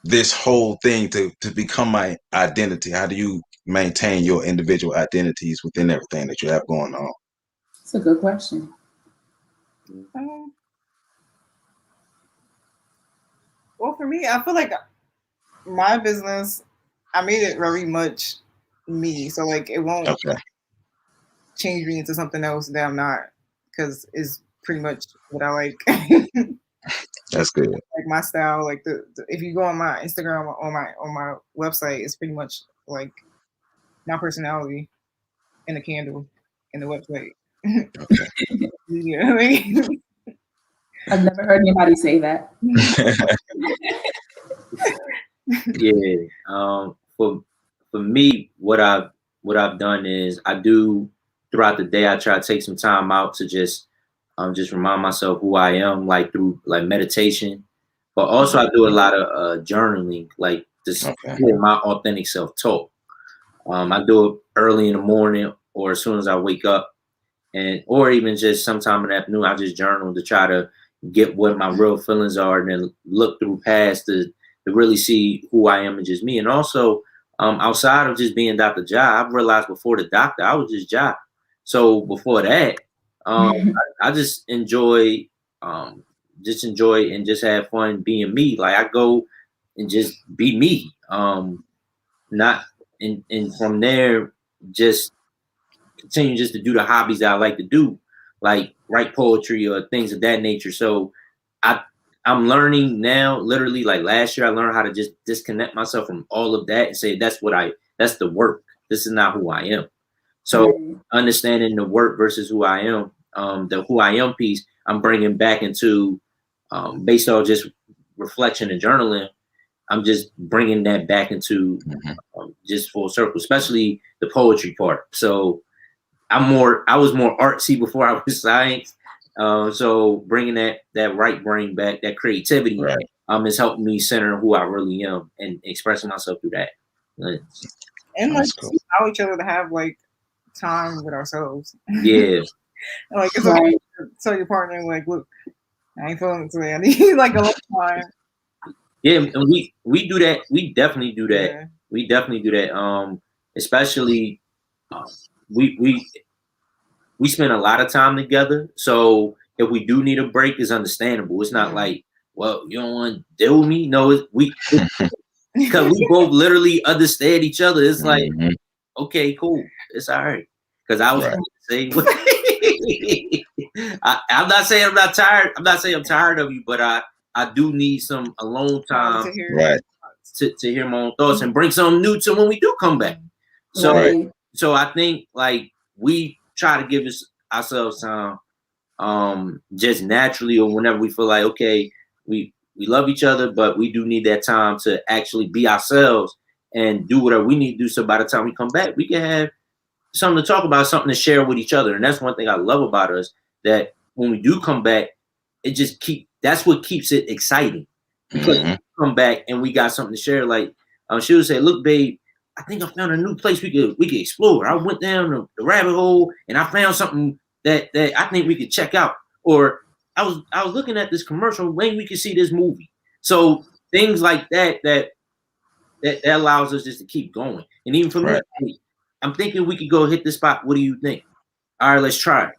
this whole thing to become my identity. How do you maintain your individual identities within everything that you have going on? That's a good question. Well, for me, I feel like my business, I made it very much me. So like it won't change me into something else that I'm not, because it's pretty much what I like. That's good. Like my style, like the if you go on my Instagram on my website, it's pretty much like my personality and the candle and the website. Okay. Yeah, like, I've never heard anybody say that. Yeah. For me, what I've done is I do throughout the day. I try to take some time out to just remind myself who I am, like through like meditation, but also I do a lot of journaling, like just hear my authentic self talk. I do it early in the morning or as soon as I wake up, and or even just sometime in the afternoon. I just journal to try to get what my real feelings are, and then look through past to really see who I am and just me. And also, outside of just being Dr. Ja, I've realized before the doctor, I was just Ja. So before that, I just enjoy and just have fun being me. Like I go and just be me. Not and from there, just continue just to do the hobbies that I like to do, like write poetry or things of that nature. So I'm learning now, literally like last year, I learned how to just disconnect myself from all of that and say, that's the work. This is not who I am. So understanding the work versus who I am, the who I am piece, I'm bringing back into, based on just reflection and journaling, I'm just bringing that back into just full circle, especially the poetry part. So I was more artsy before I was science. So bringing that right brain back, that creativity, is helping me center who I really am and expressing myself through that. And like allow each other to have like time with ourselves. Yeah. Like it's okay to tell your partner, like, look, I ain't feeling it today. I need like a little time. Yeah, and we do that. We definitely do that. Yeah. We definitely do that. Especially we spend a lot of time together. So if we do need a break, it's understandable. It's not like, well, you don't want to deal with me. No, because we both literally understand each other. It's like, okay, cool, it's all right. Because I was saying, I'm not saying I'm not tired. I'm not saying I'm tired of you, but I do need some alone time to hear my own thoughts and bring something new to when we do come back. So so I think like we try to give ourselves time, just naturally, or whenever we feel like, okay, we love each other, but we do need that time to actually be ourselves and do whatever we need to do. So by the time we come back, we can have something to talk about, something to share with each other. And that's one thing I love about us, that when we do come back, that's what keeps it exciting. Because we come back and we got something to share. Like she would say, look, babe, I think I found a new place we could explore. I went down the rabbit hole and I found something that I think we could check out. Or I was looking at this commercial, when we could see this movie. So things like that allows us just to keep going. And even for me, I'm thinking we could go hit this spot. What do you think? All right, let's try it.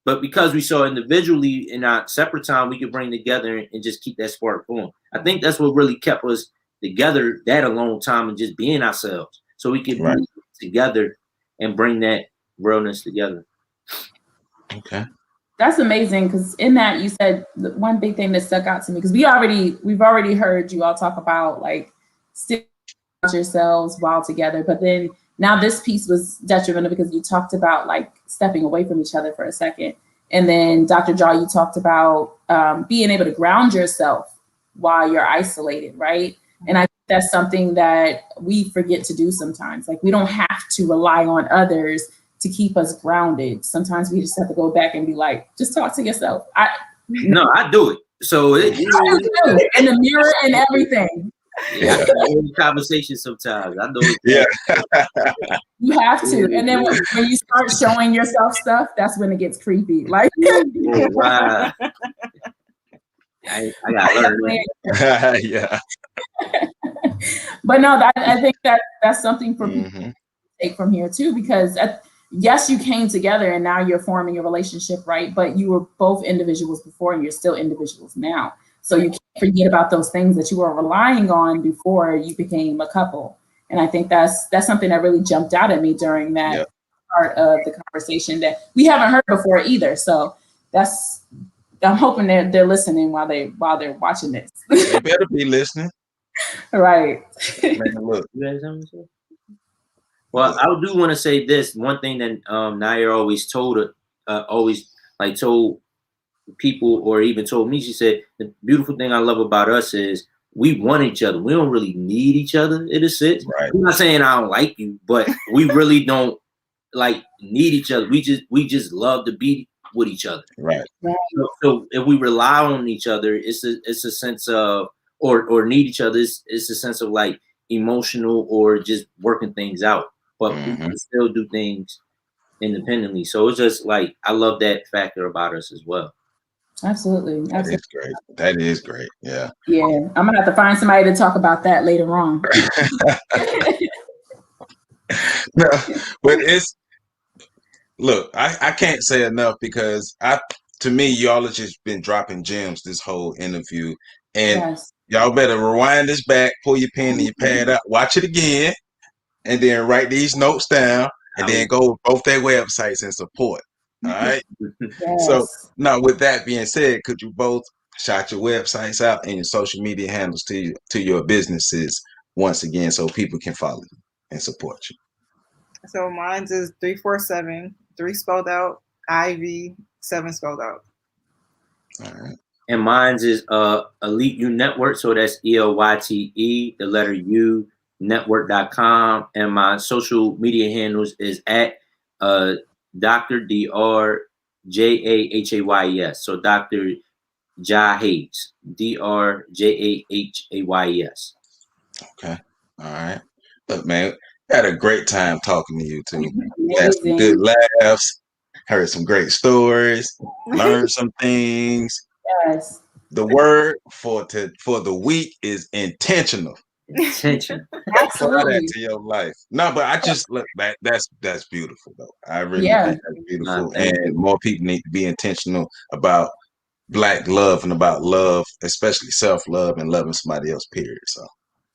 But because we saw individually in our separate time, we could bring together and just keep that spark going. I think that's what really kept us together that alone time and just being ourselves. So we could be together and bring that realness together. Okay. That's amazing, because in that you said the one big thing that stuck out to me, because we've already heard you all talk about like still yourselves while together, but then now this piece was detrimental because you talked about like stepping away from each other for a second. And then Dr. Ja, you talked about being able to ground yourself while you're isolated, right? And I think that's something that we forget to do sometimes. Like we don't have to rely on others to keep us grounded. Sometimes we just have to go back and be like, just talk to yourself. No, I do it. So I do too, in the mirror and everything. Yeah, conversation sometimes. I know. Yeah. You have to. And then when you start showing yourself stuff, that's when it gets creepy. Like, wow. I gotta learn that. Yeah. But no, I think that's something for people to take from here too, because yes, you came together and now you're forming a relationship, right? But you were both individuals before and you're still individuals now. So you can't forget about those things that you were relying on before you became a couple. And I think that's something that really jumped out at me during that part of the conversation that we haven't heard before either. So I'm hoping they're listening while they're watching this. They better be listening. Right. Man, look. Well, I do want to say this one thing that Nair always told people, or even told me. She said the beautiful thing I love about us is we want each other. We don't really need each other in a sense. Right. I'm not saying I don't like you, but we really don't like need each other. We just love to be with each other. Right. So if we rely on each other, it's a sense of or need each other. It's a sense of like emotional or just working things out. But we can still do things independently. So it's just like I love that factor about us as well. Absolutely. That is great. That is great. Yeah. Yeah. I'm gonna have to find somebody to talk about that later on. No, but look, I can't say enough because to me, y'all have just been dropping gems this whole interview. And y'all better rewind this back, pull your pen and your pad out, watch it again, and then write these notes down, and then go both their websites and support. All right. So now, with that being said, could you both shout your websites out and your social media handles to your businesses once again, so people can follow you and support you? So mine's is 347, 3 spelled out, IV, 7 spelled out. All right. And mine's is Elite U Network. So that's ELYTE, the letter U, network.com. And my social media handles is at Dr. Dr. Jahays. So Dr. Jahays, DRJAHAYES. Okay. All right. Look, man, had a great time talking to you too. Had some good laughs, heard some great stories, learned some things. Yes. The word for the week is intentional. Intentional. Absolutely. Apply that to your life. No, but I just look back. That's beautiful though. I really think that's beautiful, and more people need to be intentional about Black love and about love, especially self-love and loving somebody else. Period. So.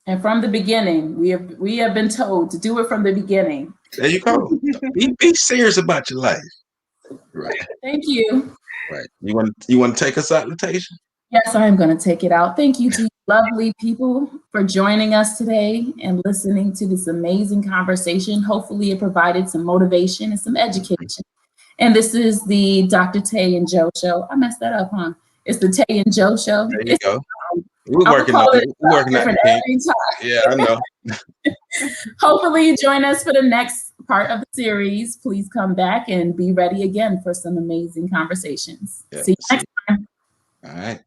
And from the beginning, we have been told to do it from the beginning. There you go. Be serious about your life. Right. Thank you. Right. You want to take us out, Latasha? Yes, I am going to take it out. Thank you to you lovely people for joining us today and listening to this amazing conversation. Hopefully it provided some motivation and some education. And this is the Dr. Tay and Joe Show. I messed that up, huh? It's the Tay and Joe Show. There you go. We're working on it. Yeah, I know. Hopefully you join us for the next part of the series. Please come back and be ready again for some amazing conversations. See you next time. All right.